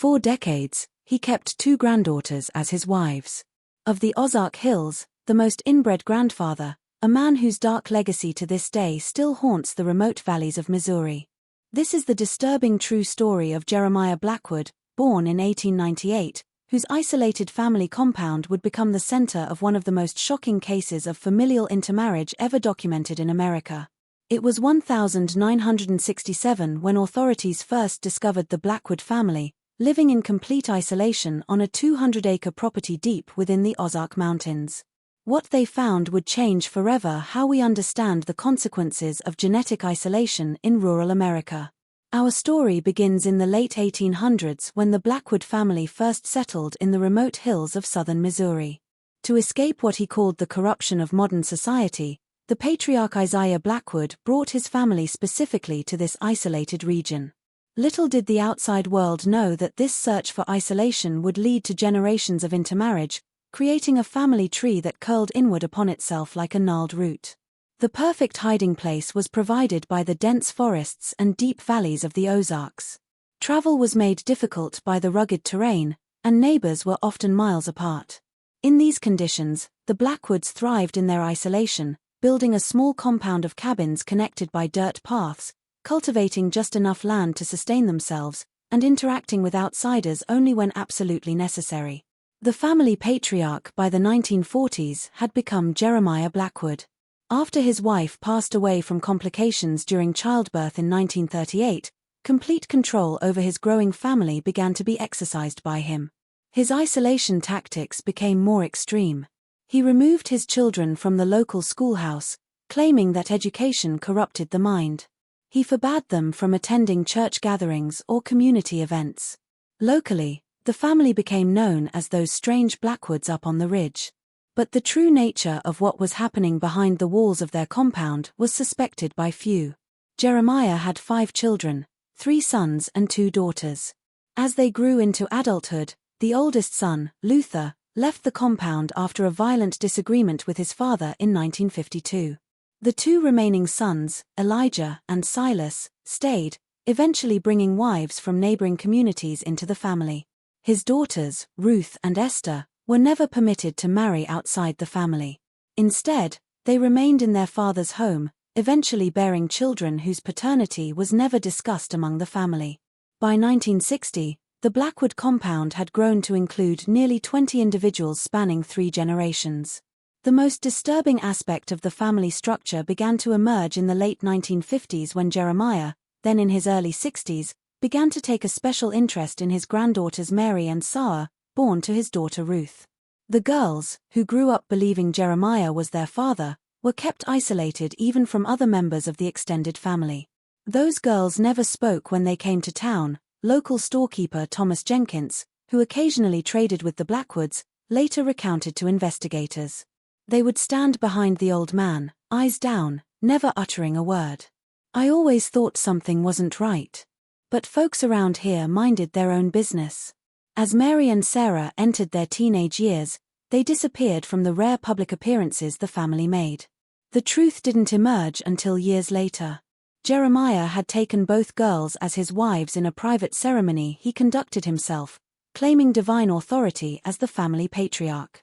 4 decades, he kept 2 granddaughters as his wives. Of the Ozark Hills, the most inbred grandfather, a man whose dark legacy to this day still haunts the remote valleys of Missouri. This is the disturbing true story of Jeremiah Blackwood, born in 1898, whose isolated family compound would become the center of one of the most shocking cases of familial intermarriage ever documented in America. It was 1967 when authorities first discovered the Blackwood family, living in complete isolation on a 200-acre property deep within the Ozark Mountains. What they found would change forever how we understand the consequences of genetic isolation in rural America. Our story begins in the late 1800s when the Blackwood family first settled in the remote hills of southern Missouri. To escape what he called the corruption of modern society, the patriarch Isaiah Blackwood brought his family specifically to this isolated region. Little did the outside world know that this search for isolation would lead to generations of intermarriage, creating a family tree that curled inward upon itself like a gnarled root. The perfect hiding place was provided by the dense forests and deep valleys of the Ozarks. Travel was made difficult by the rugged terrain, and neighbors were often miles apart. In these conditions, the Blackwoods thrived in their isolation, building a small compound of cabins connected by dirt paths, cultivating just enough land to sustain themselves, and interacting with outsiders only when absolutely necessary. The family patriarch by the 1940s had become Jeremiah Blackwood. After his wife passed away from complications during childbirth in 1938, complete control over his growing family began to be exercised by him. His isolation tactics became more extreme. He removed his children from the local schoolhouse, claiming that education corrupted the mind. He forbade them from attending church gatherings or community events. Locally, the family became known as those strange Blackwoods up on the ridge. But the true nature of what was happening behind the walls of their compound was suspected by few. Jeremiah had 5 children, 3 sons and 2 daughters. As they grew into adulthood, the oldest son, Luther, left the compound after a violent disagreement with his father in 1952. The 2 remaining sons, Elijah and Silas, stayed, eventually bringing wives from neighboring communities into the family. His daughters, Ruth and Esther, were never permitted to marry outside the family. Instead, they remained in their father's home, eventually bearing children whose paternity was never discussed among the family. By 1960, the Blackwood compound had grown to include nearly 20 individuals spanning 3 generations. The most disturbing aspect of the family structure began to emerge in the late 1950s when Jeremiah, then in his early 60s, began to take a special interest in his granddaughters Mary and Sarah, born to his daughter Ruth. The girls, who grew up believing Jeremiah was their father, were kept isolated even from other members of the extended family. Those girls never spoke when they came to town. Local storekeeper Thomas Jenkins, who occasionally traded with the Blackwoods, later recounted to investigators. They would stand behind the old man, eyes down, never uttering a word. I always thought something wasn't right. But folks around here minded their own business. As Mary and Sarah entered their teenage years, they disappeared from the rare public appearances the family made. The truth didn't emerge until years later. Jeremiah had taken both girls as his wives in a private ceremony he conducted himself, claiming divine authority as the family patriarch.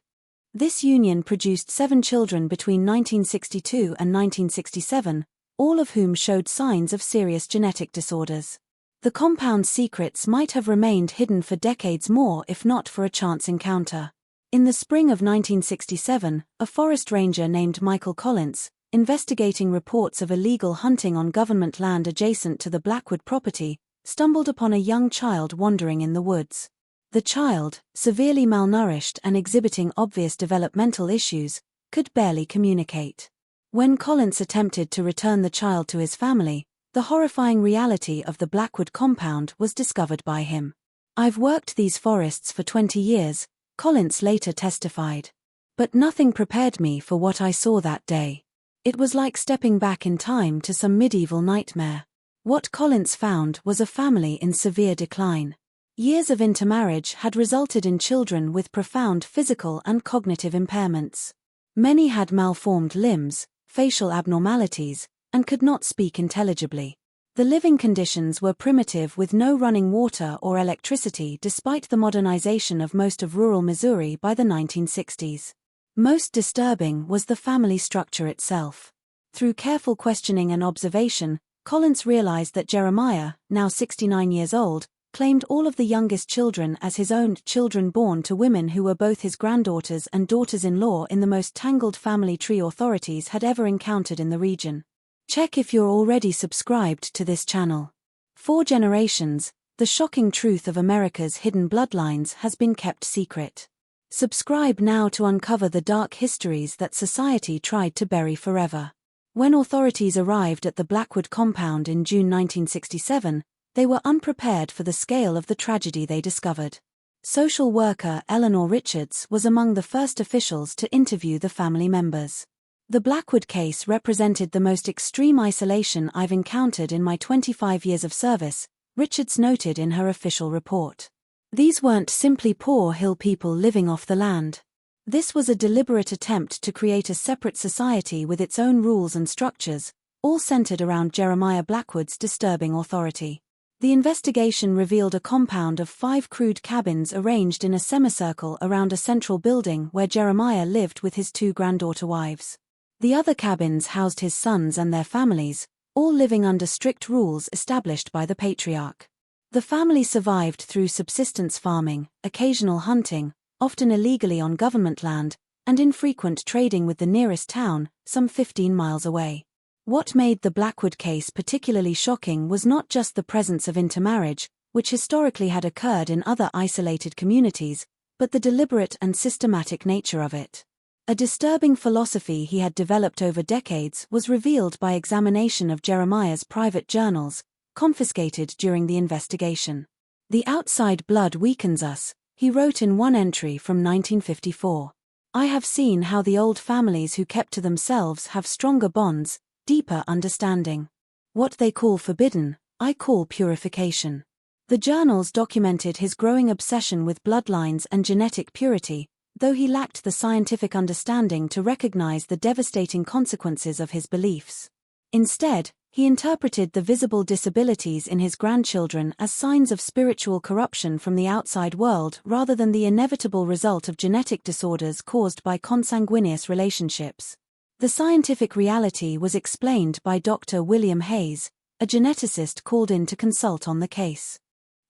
This union produced 7 children between 1962 and 1967, all of whom showed signs of serious genetic disorders. The compound's secrets might have remained hidden for decades more if not for a chance encounter. In the spring of 1967, a forest ranger named Michael Collins, investigating reports of illegal hunting on government land adjacent to the Blackwood property, stumbled upon a young child wandering in the woods. The child, severely malnourished and exhibiting obvious developmental issues, could barely communicate. When Collins attempted to return the child to his family, the horrifying reality of the Blackwood compound was discovered by him. "I've worked these forests for 20 years, Collins later testified. But nothing prepared me for what I saw that day. It was like stepping back in time to some medieval nightmare. What Collins found was a family in severe decline. Years of intermarriage had resulted in children with profound physical and cognitive impairments. Many had malformed limbs, facial abnormalities, and could not speak intelligibly. The living conditions were primitive with no running water or electricity despite the modernization of most of rural Missouri by the 1960s. Most disturbing was the family structure itself. Through careful questioning and observation, Collins realized that Jeremiah, now 69 years old, claimed all of the youngest children as his own children born to women who were both his granddaughters and daughters-in-law in the most tangled family tree authorities had ever encountered in the region. Check if you're already subscribed to this channel. For generations, the shocking truth of America's hidden bloodlines has been kept secret. Subscribe now to uncover the dark histories that society tried to bury forever. When authorities arrived at the Blackwood compound in June 1967, they were unprepared for the scale of the tragedy they discovered. Social worker Eleanor Richards was among the first officials to interview the family members. The Blackwood case represented the most extreme isolation I've encountered in my 25 years of service, Richards noted in her official report. These weren't simply poor hill people living off the land. This was a deliberate attempt to create a separate society with its own rules and structures, all centered around Jeremiah Blackwood's disturbing authority. The investigation revealed a compound of 5 crude cabins arranged in a semicircle around a central building where Jeremiah lived with his 2 granddaughter wives. The other cabins housed his sons and their families, all living under strict rules established by the patriarch. The family survived through subsistence farming, occasional hunting, often illegally on government land, and infrequent trading with the nearest town, some 15 miles away. What made the Blackwood case particularly shocking was not just the presence of intermarriage, which historically had occurred in other isolated communities, but the deliberate and systematic nature of it. A disturbing philosophy he had developed over decades was revealed by examination of Jeremiah's private journals, confiscated during the investigation. "The outside blood weakens us," he wrote in one entry from 1954. "I have seen how the old families who kept to themselves have stronger bonds, deeper understanding. What they call forbidden, I call purification." The journals documented his growing obsession with bloodlines and genetic purity, though he lacked the scientific understanding to recognize the devastating consequences of his beliefs. Instead, he interpreted the visible disabilities in his grandchildren as signs of spiritual corruption from the outside world rather than the inevitable result of genetic disorders caused by consanguineous relationships. The scientific reality was explained by Dr. William Hayes, a geneticist called in to consult on the case.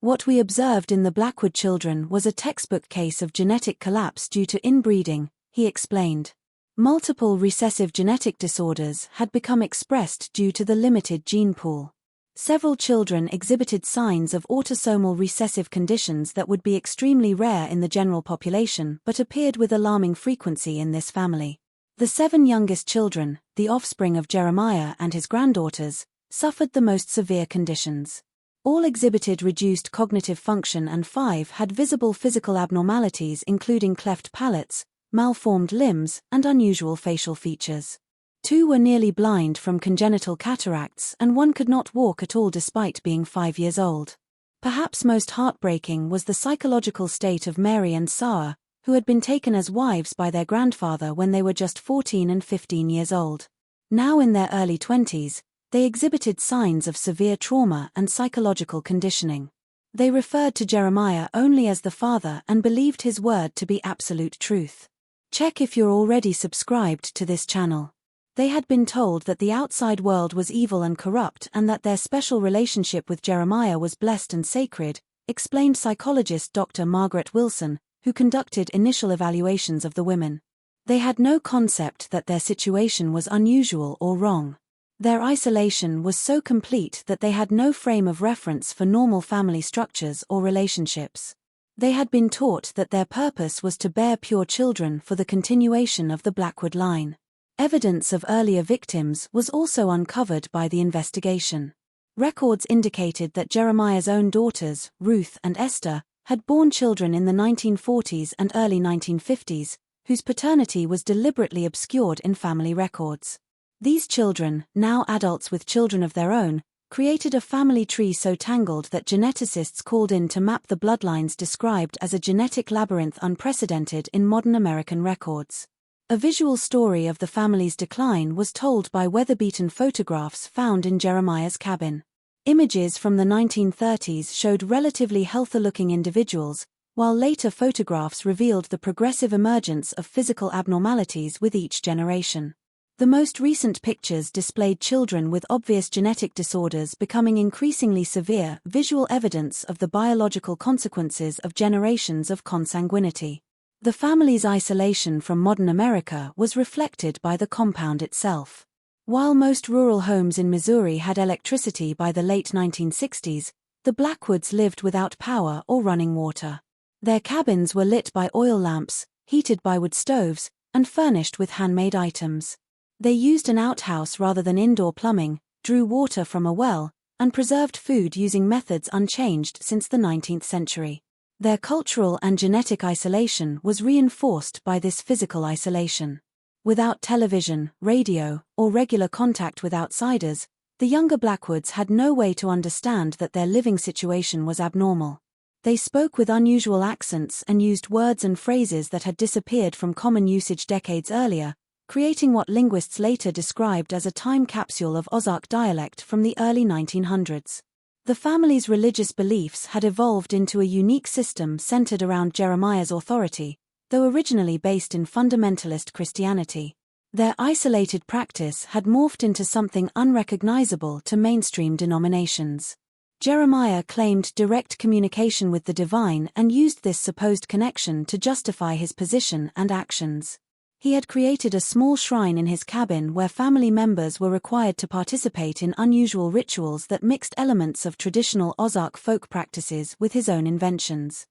"What we observed in the Blackwood children was a textbook case of genetic collapse due to inbreeding," he explained. Multiple recessive genetic disorders had become expressed due to the limited gene pool. Several children exhibited signs of autosomal recessive conditions that would be extremely rare in the general population but appeared with alarming frequency in this family. The 7 youngest children, the offspring of Jeremiah and his granddaughters, suffered the most severe conditions. All exhibited reduced cognitive function and 5 had visible physical abnormalities including cleft palates, malformed limbs, and unusual facial features. 2 were nearly blind from congenital cataracts and 1 could not walk at all despite being 5 years old. Perhaps most heartbreaking was the psychological state of Mary and Sarah, who had been taken as wives by their grandfather when they were just 14 and 15 years old. Now in their early 20s, they exhibited signs of severe trauma and psychological conditioning. They referred to Jeremiah only as the father and believed his word to be absolute truth. Check if you're already subscribed to this channel. They had been told that the outside world was evil and corrupt and that their special relationship with Jeremiah was blessed and sacred, explained psychologist Dr. Margaret Wilson, who conducted initial evaluations of the women. They had no concept that their situation was unusual or wrong. Their isolation was so complete that they had no frame of reference for normal family structures or relationships. They had been taught that their purpose was to bear pure children for the continuation of the Blackwood line. Evidence of earlier victims was also uncovered by the investigation. Records indicated that Jeremiah's own daughters, Ruth and Esther, had borne children in the 1940s and early 1950s, whose paternity was deliberately obscured in family records. These children, now adults with children of their own, created a family tree so tangled that geneticists called in to map the bloodlines described as a genetic labyrinth unprecedented in modern American records. A visual story of the family's decline was told by weather-beaten photographs found in Jeremiah's cabin. Images from the 1930s showed relatively healthy-looking individuals, while later photographs revealed the progressive emergence of physical abnormalities with each generation. The most recent pictures displayed children with obvious genetic disorders becoming increasingly severe, visual evidence of the biological consequences of generations of consanguinity. The family's isolation from modern America was reflected by the compound itself. While most rural homes in Missouri had electricity by the late 1960s, the Blackwoods lived without power or running water. Their cabins were lit by oil lamps, heated by wood stoves, and furnished with handmade items. They used an outhouse rather than indoor plumbing, drew water from a well, and preserved food using methods unchanged since the 19th century. Their cultural and genetic isolation was reinforced by this physical isolation. Without television, radio, or regular contact with outsiders, the younger Blackwoods had no way to understand that their living situation was abnormal. They spoke with unusual accents and used words and phrases that had disappeared from common usage decades earlier, creating what linguists later described as a time capsule of Ozark dialect from the early 1900s. The family's religious beliefs had evolved into a unique system centered around Jeremiah's authority, though originally based in fundamentalist Christianity. Their isolated practice had morphed into something unrecognizable to mainstream denominations. Jeremiah claimed direct communication with the divine and used this supposed connection to justify his position and actions. He had created a small shrine in his cabin where family members were required to participate in unusual rituals that mixed elements of traditional Ozark folk practices with his own inventions.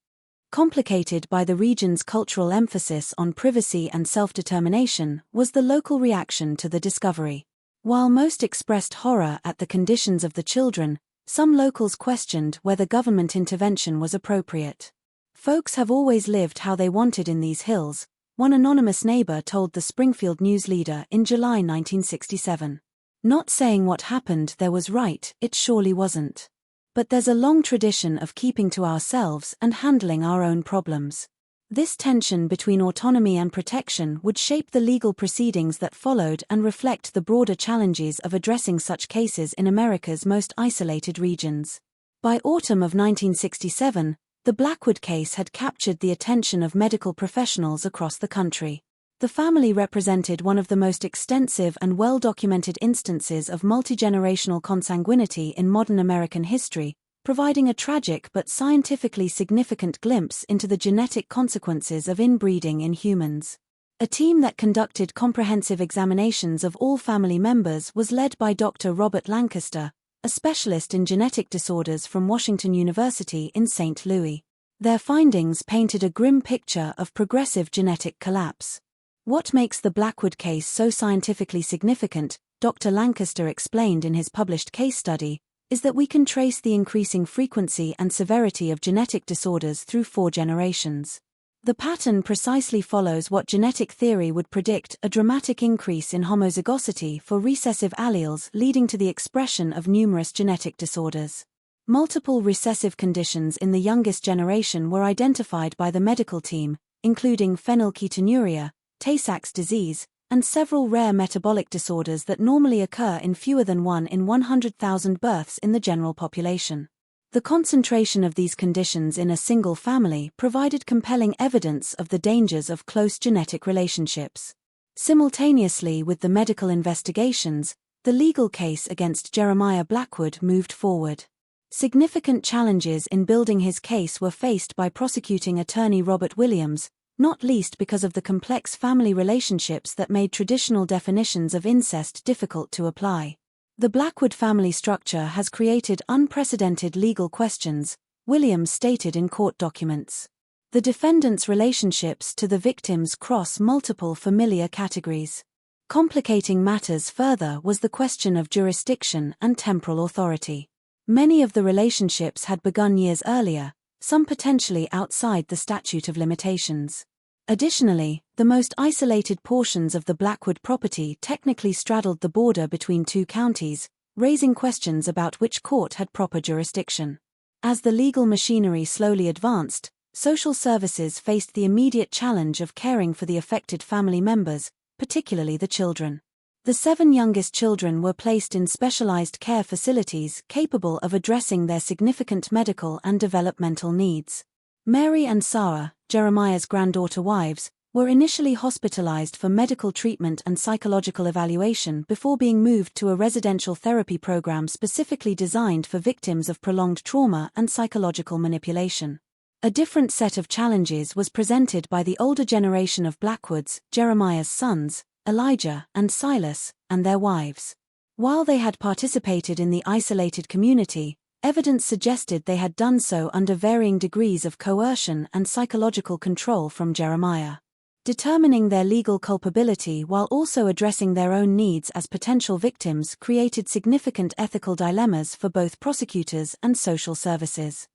Complicated by the region's cultural emphasis on privacy and self-determination was the local reaction to the discovery. While most expressed horror at the conditions of the children, some locals questioned whether government intervention was appropriate. "Folks have always lived how they wanted in these hills," one anonymous neighbor told the Springfield News Leader in July 1967. "Not saying what happened there was right, it surely wasn't. But there's a long tradition of keeping to ourselves and handling our own problems." This tension between autonomy and protection would shape the legal proceedings that followed and reflect the broader challenges of addressing such cases in America's most isolated regions. By autumn of 1967, the Blackwood case had captured the attention of medical professionals across the country. The family represented one of the most extensive and well-documented instances of multigenerational consanguinity in modern American history, providing a tragic but scientifically significant glimpse into the genetic consequences of inbreeding in humans. A team that conducted comprehensive examinations of all family members was led by Dr. Robert Lancaster, a specialist in genetic disorders from Washington University in St. Louis. Their findings painted a grim picture of progressive genetic collapse. "What makes the Blackwood case so scientifically significant," Dr. Lancaster explained in his published case study, "is that we can trace the increasing frequency and severity of genetic disorders through 4 generations. The pattern precisely follows what genetic theory would predict: a dramatic increase in homozygosity for recessive alleles leading to the expression of numerous genetic disorders. Multiple recessive conditions in the youngest generation were identified by the medical team, including phenylketonuria, Tay-Sachs disease, and several rare metabolic disorders that normally occur in fewer than 1 in 100,000 births in the general population. The concentration of these conditions in a single family provided compelling evidence of the dangers of close genetic relationships. Simultaneously with the medical investigations, the legal case against Jeremiah Blackwood moved forward. Significant challenges in building his case were faced by prosecuting attorney Robert Williams, not least because of the complex family relationships that made traditional definitions of incest difficult to apply. "The Blackwood family structure has created unprecedented legal questions," Williams stated in court documents. "The defendants' relationships to the victims cross multiple familiar categories. Complicating matters further was the question of jurisdiction and temporal authority. Many of the relationships had begun years earlier, some potentially outside the statute of limitations. Additionally, the most isolated portions of the Blackwood property technically straddled the border between 2 counties, raising questions about which court had proper jurisdiction. As the legal machinery slowly advanced, social services faced the immediate challenge of caring for the affected family members, particularly the children. The 7 youngest children were placed in specialized care facilities capable of addressing their significant medical and developmental needs. Mary and Sarah, Jeremiah's granddaughter wives, were initially hospitalized for medical treatment and psychological evaluation before being moved to a residential therapy program specifically designed for victims of prolonged trauma and psychological manipulation. A different set of challenges was presented by the older generation of Blackwoods, Jeremiah's sons, Elijah and Silas, and their wives. While they had participated in the isolated community, evidence suggested they had done so under varying degrees of coercion and psychological control from Jeremiah. Determining their legal culpability while also addressing their own needs as potential victims created significant ethical dilemmas for both prosecutors and social services.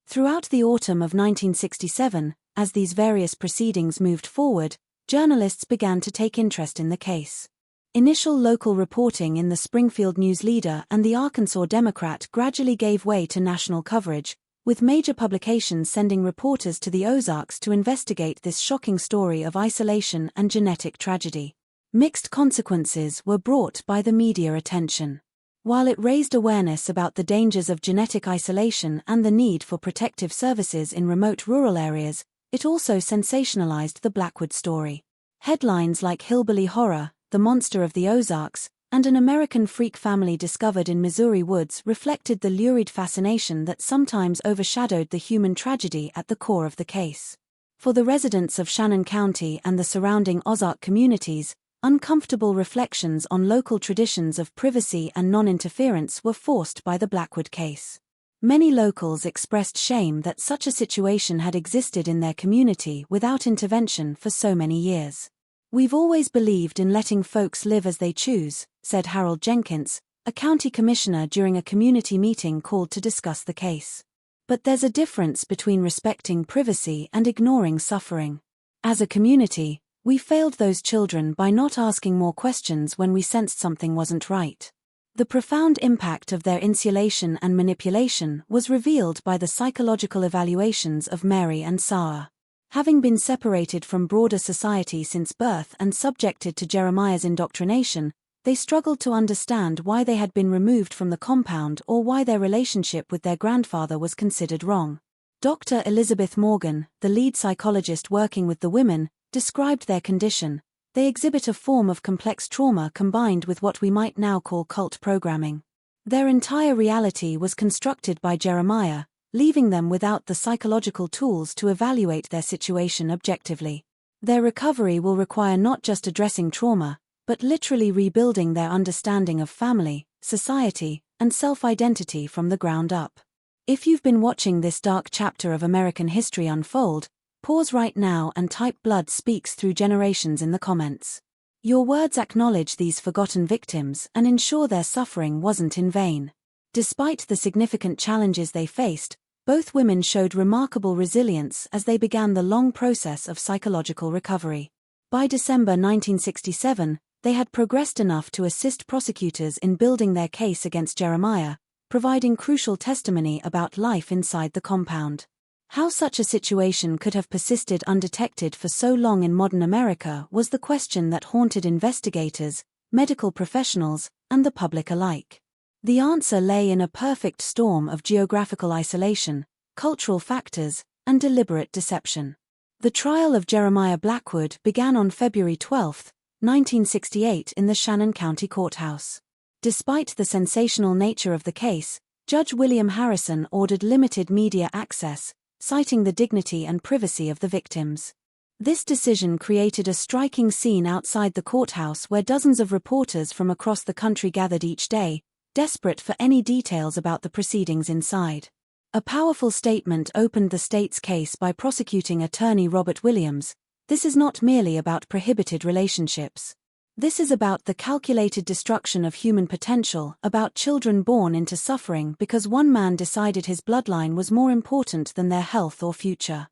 Throughout the autumn of 1967, as these various proceedings moved forward, journalists began to take interest in the case. Initial local reporting in the Springfield News Leader and the Arkansas Democrat gradually gave way to national coverage, with major publications sending reporters to the Ozarks to investigate this shocking story of isolation and genetic tragedy. Mixed consequences were brought by the media attention. While it raised awareness about the dangers of genetic isolation and the need for protective services in remote rural areas, it also sensationalized the Blackwood story. Headlines like Hillbilly Horror, The Monster of the Ozarks, and An American Freak Family Discovered in Missouri Woods reflected the lurid fascination that sometimes overshadowed the human tragedy at the core of the case. For the residents of Shannon County and the surrounding Ozark communities, uncomfortable reflections on local traditions of privacy and non-interference were forced by the Blackwood case. Many locals expressed shame that such a situation had existed in their community without intervention for so many years. "We've always believed in letting folks live as they choose," said Harold Jenkins, a county commissioner during a community meeting called to discuss the case. "But there's a difference between respecting privacy and ignoring suffering. As a community, we failed those children by not asking more questions when we sensed something wasn't right." The profound impact of their insulation and manipulation was revealed by the psychological evaluations of Mary and Sarah. Having been separated from broader society since birth and subjected to Jeremiah's indoctrination, they struggled to understand why they had been removed from the compound or why their relationship with their grandfather was considered wrong. Dr. Elizabeth Morgan, the lead psychologist working with the women, described their condition. "They exhibit a form of complex trauma combined with what we might now call cult programming. Their entire reality was constructed by Jeremiah, leaving them without the psychological tools to evaluate their situation objectively. Their recovery will require not just addressing trauma, but literally rebuilding their understanding of family, society, and self-identity from the ground up." If you've been watching this dark chapter of American history unfold, pause right now and type "Blood Speaks Through Generations" in the comments. Your words acknowledge these forgotten victims and ensure their suffering wasn't in vain. Despite the significant challenges they faced, both women showed remarkable resilience as they began the long process of psychological recovery. By December 1967, they had progressed enough to assist prosecutors in building their case against Jeremiah, providing crucial testimony about life inside the compound. How such a situation could have persisted undetected for so long in modern America was the question that haunted investigators, medical professionals, and the public alike. The answer lay in a perfect storm of geographical isolation, cultural factors, and deliberate deception. The trial of Jeremiah Blackwood began on February 12, 1968 in the Shannon County Courthouse. Despite the sensational nature of the case, Judge William Harrison ordered limited media access, citing the dignity and privacy of the victims. This decision created a striking scene outside the courthouse where dozens of reporters from across the country gathered each day, desperate for any details about the proceedings inside. A powerful statement opened the state's case by prosecuting attorney Robert Williams. "This is not merely about prohibited relationships. This is about the calculated destruction of human potential, about children born into suffering because one man decided his bloodline was more important than their health or future."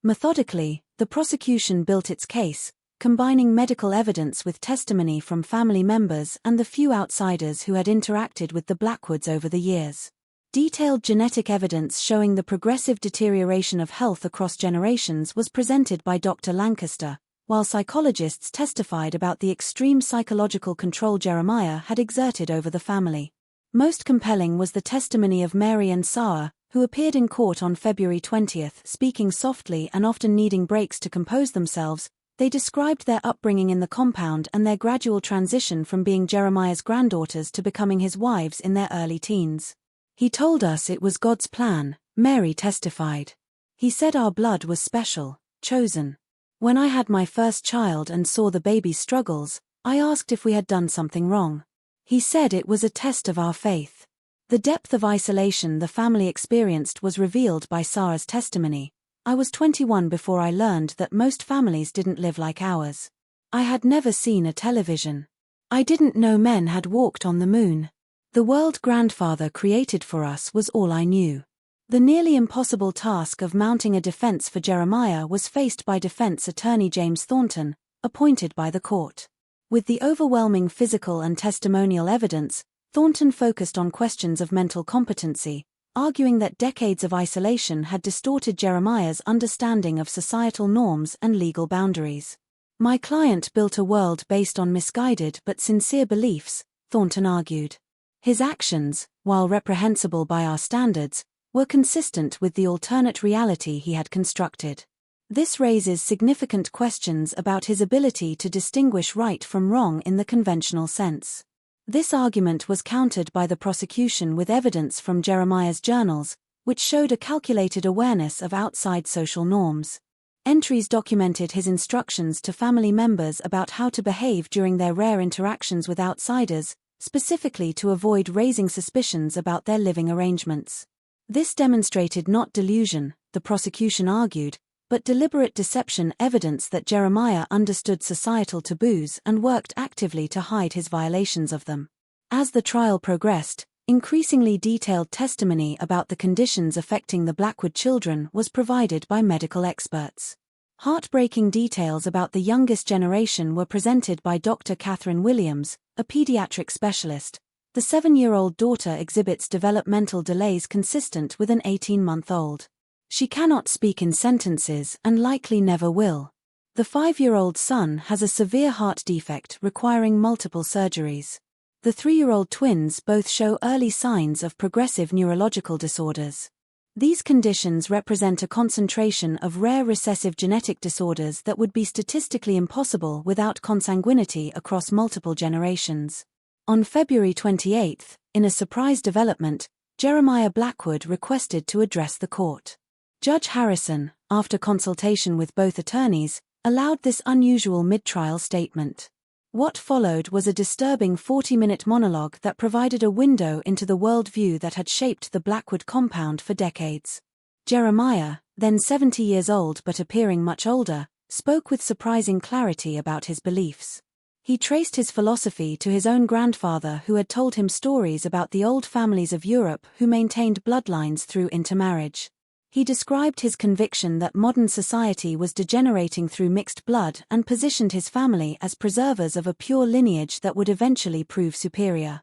Methodically, the prosecution built its case, combining medical evidence with testimony from family members and the few outsiders who had interacted with the Blackwoods over the years. Detailed genetic evidence showing the progressive deterioration of health across generations was presented by Dr. Lancaster, while psychologists testified about the extreme psychological control Jeremiah had exerted over the family. Most compelling was the testimony of Mary and Sarah, who appeared in court on February 20, speaking softly and often needing breaks to compose themselves. They described their upbringing in the compound and their gradual transition from being Jeremiah's granddaughters to becoming his wives in their early teens. "He told us it was God's plan," Mary testified. "He said our blood was special, chosen. When I had my first child and saw the baby's struggles, I asked if we had done something wrong. He said it was a test of our faith." The depth of isolation the family experienced was revealed by Sarah's testimony. "I was 21 before I learned that most families didn't live like ours. I had never seen a television. I didn't know men had walked on the moon. The world grandfather created for us was all I knew." The nearly impossible task of mounting a defense for Jeremiah was faced by defense attorney James Thornton, appointed by the court. With the overwhelming physical and testimonial evidence, Thornton focused on questions of mental competency, arguing that decades of isolation had distorted Jeremiah's understanding of societal norms and legal boundaries. "My client built a world based on misguided but sincere beliefs," Thornton argued. His actions, while reprehensible by our standards, were consistent with the alternate reality he had constructed. This raises significant questions about his ability to distinguish right from wrong in the conventional sense. This argument was countered by the prosecution with evidence from Jeremiah's journals, which showed a calculated awareness of outside social norms. Entries documented his instructions to family members about how to behave during their rare interactions with outsiders, specifically to avoid raising suspicions about their living arrangements. This demonstrated not delusion, the prosecution argued, but deliberate deception, evidence that Jeremiah understood societal taboos and worked actively to hide his violations of them. As the trial progressed, increasingly detailed testimony about the conditions affecting the Blackwood children was provided by medical experts. Heartbreaking details about the youngest generation were presented by Dr. Catherine Williams, a pediatric specialist. The 7-year-old daughter exhibits developmental delays consistent with an 18-month-old. She cannot speak in sentences and likely never will. The 5-year-old son has a severe heart defect requiring multiple surgeries. The 3-year-old twins both show early signs of progressive neurological disorders. These conditions represent a concentration of rare recessive genetic disorders that would be statistically impossible without consanguinity across multiple generations. On February 28, in a surprise development, Jeremiah Blackwood requested to address the court. Judge Harrison, after consultation with both attorneys, allowed this unusual mid-trial statement. What followed was a disturbing 40-minute monologue that provided a window into the worldview that had shaped the Blackwood compound for decades. Jeremiah, then 70 years old but appearing much older, spoke with surprising clarity about his beliefs. He traced his philosophy to his own grandfather, who had told him stories about the old families of Europe who maintained bloodlines through intermarriage. He described his conviction that modern society was degenerating through mixed blood and positioned his family as preservers of a pure lineage that would eventually prove superior.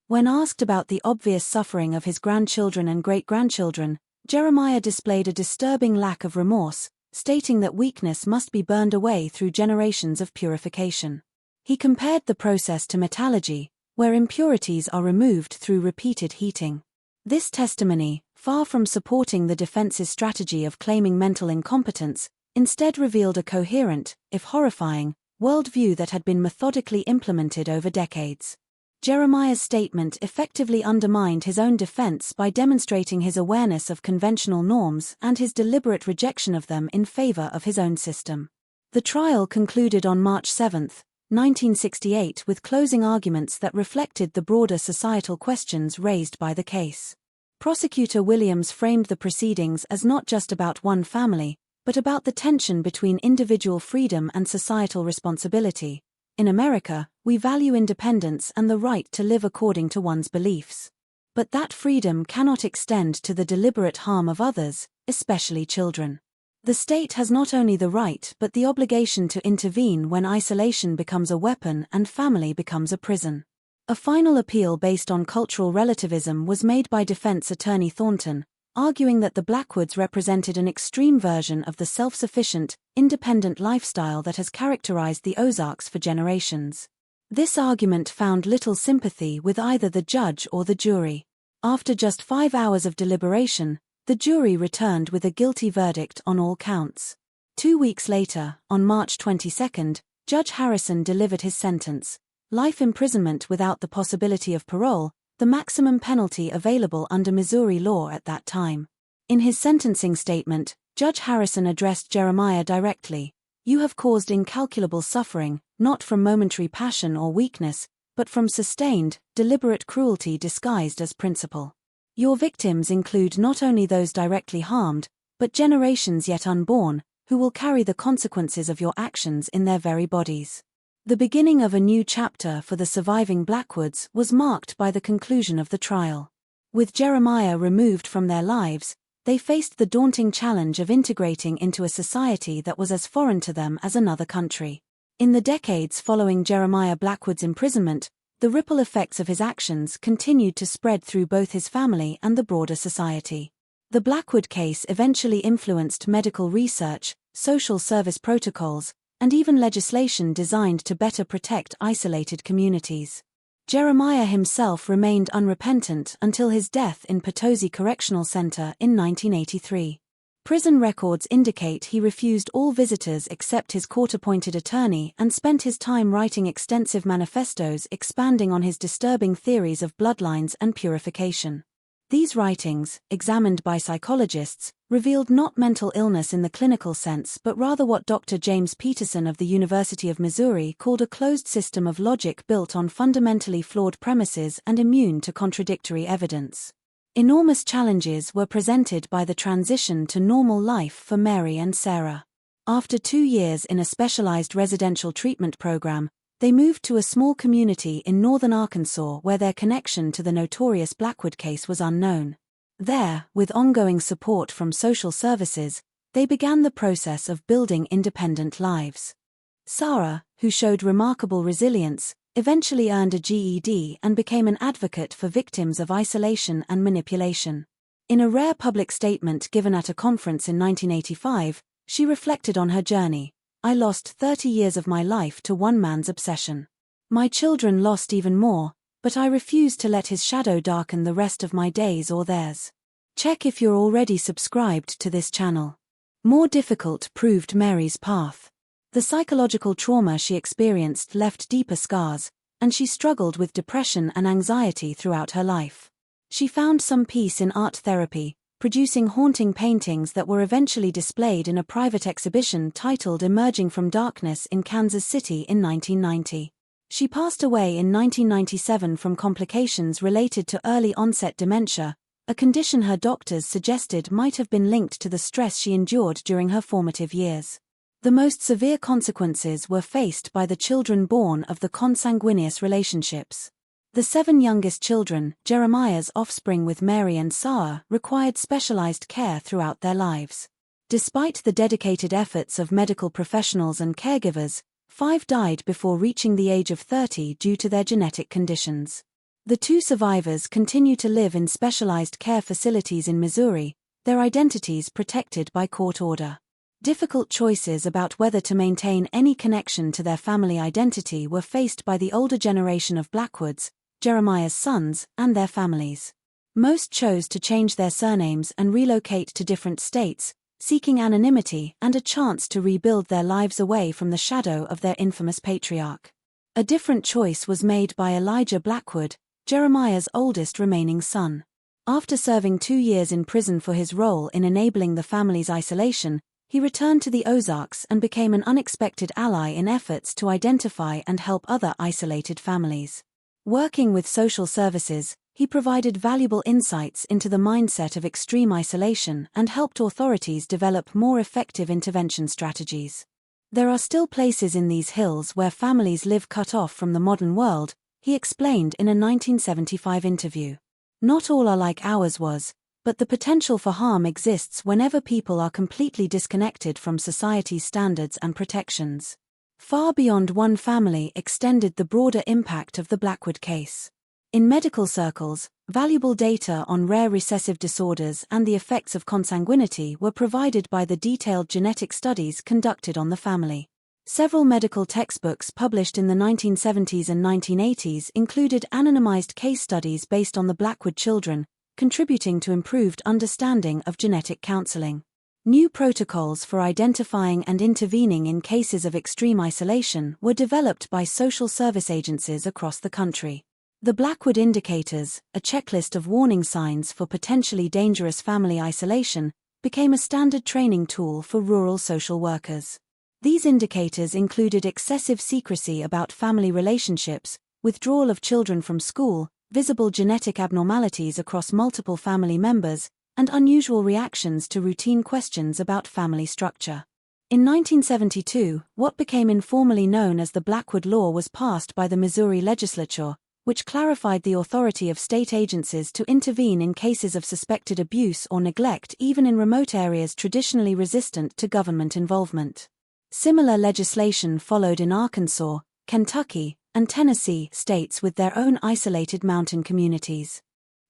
When asked about the obvious suffering of his grandchildren and great-grandchildren, Jeremiah displayed a disturbing lack of remorse, stating that weakness must be burned away through generations of purification. He compared the process to metallurgy, where impurities are removed through repeated heating. This testimony, far from supporting the defense's strategy of claiming mental incompetence, instead revealed a coherent, if horrifying, worldview that had been methodically implemented over decades. Jeremiah's statement effectively undermined his own defense by demonstrating his awareness of conventional norms and his deliberate rejection of them in favor of his own system. The trial concluded on March 7, 1968, with closing arguments that reflected the broader societal questions raised by the case. Prosecutor Williams framed the proceedings as not just about one family, but about the tension between individual freedom and societal responsibility. In America, we value independence and the right to live according to one's beliefs. But that freedom cannot extend to the deliberate harm of others, especially children. The state has not only the right but the obligation to intervene when isolation becomes a weapon and family becomes a prison. A final appeal based on cultural relativism was made by defense attorney Thornton, arguing that the Blackwoods represented an extreme version of the self-sufficient, independent lifestyle that has characterized the Ozarks for generations. This argument found little sympathy with either the judge or the jury. After just 5 hours of deliberation, the jury returned with a guilty verdict on all counts. 2 weeks later, on March 22, Judge Harrison delivered his sentence: life imprisonment without the possibility of parole, the maximum penalty available under Missouri law at that time. In his sentencing statement, Judge Harrison addressed Jeremiah directly: "You have caused incalculable suffering, not from momentary passion or weakness, but from sustained, deliberate cruelty disguised as principle. Your victims include not only those directly harmed, but generations yet unborn, who will carry the consequences of your actions in their very bodies." The beginning of a new chapter for the surviving Blackwoods was marked by the conclusion of the trial. With Jeremiah removed from their lives, they faced the daunting challenge of integrating into a society that was as foreign to them as another country. In the decades following Jeremiah Blackwood's imprisonment, the ripple effects of his actions continued to spread through both his family and the broader society. The Blackwood case eventually influenced medical research, social service protocols, and even legislation designed to better protect isolated communities. Jeremiah himself remained unrepentant until his death in Potosi Correctional Center in 1983. Prison records indicate he refused all visitors except his court-appointed attorney and spent his time writing extensive manifestos expanding on his disturbing theories of bloodlines and purification. These writings, examined by psychologists, revealed not mental illness in the clinical sense but rather what Dr. James Peterson of the University of Missouri called a closed system of logic built on fundamentally flawed premises and immune to contradictory evidence. Enormous challenges were presented by the transition to normal life for Mary and Sarah. After 2 years in a specialized residential treatment program, they moved to a small community in northern Arkansas where their connection to the notorious Blackwood case was unknown. There, with ongoing support from social services, they began the process of building independent lives. Sarah, who showed remarkable resilience, eventually earned a GED and became an advocate for victims of isolation and manipulation. In a rare public statement given at a conference in 1985, she reflected on her journey: "I lost 30 years of my life to one man's obsession. My children lost even more, but I refused to let his shadow darken the rest of my days or theirs." Check if you're already subscribed to this channel. More difficult proved Mary's path. The psychological trauma she experienced left deeper scars, and she struggled with depression and anxiety throughout her life. She found some peace in art therapy, producing haunting paintings that were eventually displayed in a private exhibition titled Emerging from Darkness in Kansas City in 1990. She passed away in 1997 from complications related to early-onset dementia, a condition her doctors suggested might have been linked to the stress she endured during her formative years. The most severe consequences were faced by the children born of the consanguineous relationships. The 7 youngest children, Jeremiah's offspring with Mary and Sarah, required specialized care throughout their lives. Despite the dedicated efforts of medical professionals and caregivers, 5 died before reaching the age of 30 due to their genetic conditions. The 2 survivors continue to live in specialized care facilities in Missouri, their identities protected by court order. Difficult choices about whether to maintain any connection to their family identity were faced by the older generation of Blackwoods, Jeremiah's sons, and their families. Most chose to change their surnames and relocate to different states, seeking anonymity and a chance to rebuild their lives away from the shadow of their infamous patriarch. A different choice was made by Elijah Blackwood, Jeremiah's oldest remaining son. After serving 2 years in prison for his role in enabling the family's isolation, he returned to the Ozarks and became an unexpected ally in efforts to identify and help other isolated families. Working with social services, he provided valuable insights into the mindset of extreme isolation and helped authorities develop more effective intervention strategies. There are still places in these hills where families live cut off from the modern world, he explained in a 1975 interview. Not all are like ours was, but the potential for harm exists whenever people are completely disconnected from society's standards and protections. Far beyond one family extended the broader impact of the Blackwood case. In medical circles, Valuable data on rare recessive disorders and the effects of consanguinity were provided by the detailed genetic studies conducted on the family. Several medical textbooks published in the 1970s and 1980s included anonymized case studies based on the Blackwood children, contributing to improved understanding of genetic counseling. New protocols for identifying and intervening in cases of extreme isolation were developed by social service agencies across the country. The Blackwood Indicators, a checklist of warning signs for potentially dangerous family isolation, became a standard training tool for rural social workers. These indicators included excessive secrecy about family relationships, withdrawal of children from school, visible genetic abnormalities across multiple family members, and unusual reactions to routine questions about family structure. In 1972, what became informally known as the Blackwood Law was passed by the Missouri legislature, which clarified the authority of state agencies to intervene in cases of suspected abuse or neglect even in remote areas traditionally resistant to government involvement. Similar legislation followed in Arkansas, Kentucky, and Tennessee states with their own isolated mountain communities.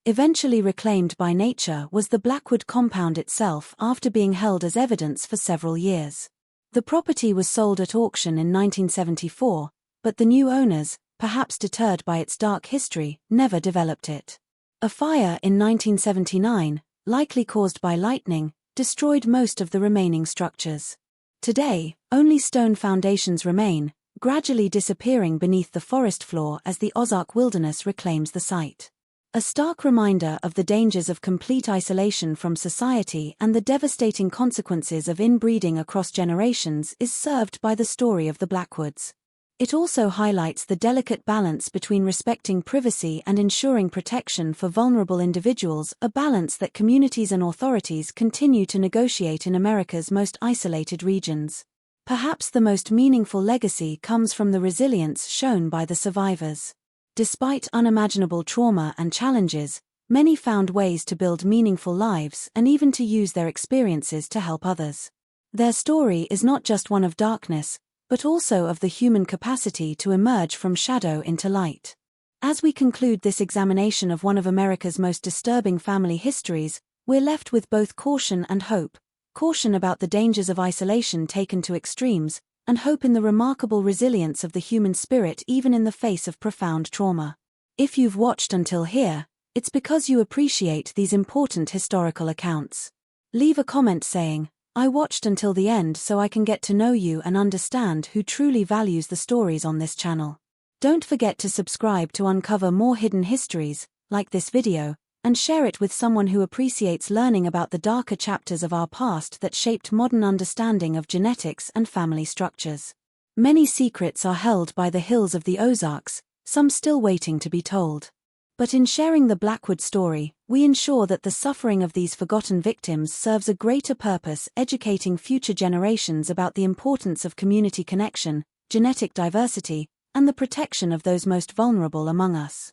Eventually reclaimed by nature was the Blackwood compound itself after being held as evidence for several years. The property was sold at auction in 1974, but the new owners, perhaps deterred by its dark history, never developed it. A fire in 1979, likely caused by lightning, destroyed most of the remaining structures. Today, only stone foundations remain, gradually disappearing beneath the forest floor as the Ozark wilderness reclaims the site. A stark reminder of the dangers of complete isolation from society and the devastating consequences of inbreeding across generations is served by the story of the Blackwoods. It also highlights the delicate balance between respecting privacy and ensuring protection for vulnerable individuals, a balance that communities and authorities continue to negotiate in America's most isolated regions. Perhaps the most meaningful legacy comes from the resilience shown by the survivors. Despite unimaginable trauma and challenges, many found ways to build meaningful lives and even to use their experiences to help others. Their story is not just one of darkness, but also of the human capacity to emerge from shadow into light. As we conclude this examination of one of America's most disturbing family histories, we're left with both caution and hope. Caution about the dangers of isolation taken to extremes, and hope in the remarkable resilience of the human spirit even in the face of profound trauma. If you've watched until here, it's because you appreciate these important historical accounts. Leave a comment saying, "I watched until the end so I can get to know you and understand who truly values the stories on this channel." Don't forget to subscribe to uncover more hidden histories, like this video, and share it with someone who appreciates learning about the darker chapters of our past that shaped modern understanding of genetics and family structures. Many secrets are held by the hills of the Ozarks, some still waiting to be told. But in sharing the Blackwood story, we ensure that the suffering of these forgotten victims serves a greater purpose, educating future generations about the importance of community connection, genetic diversity, and the protection of those most vulnerable among us.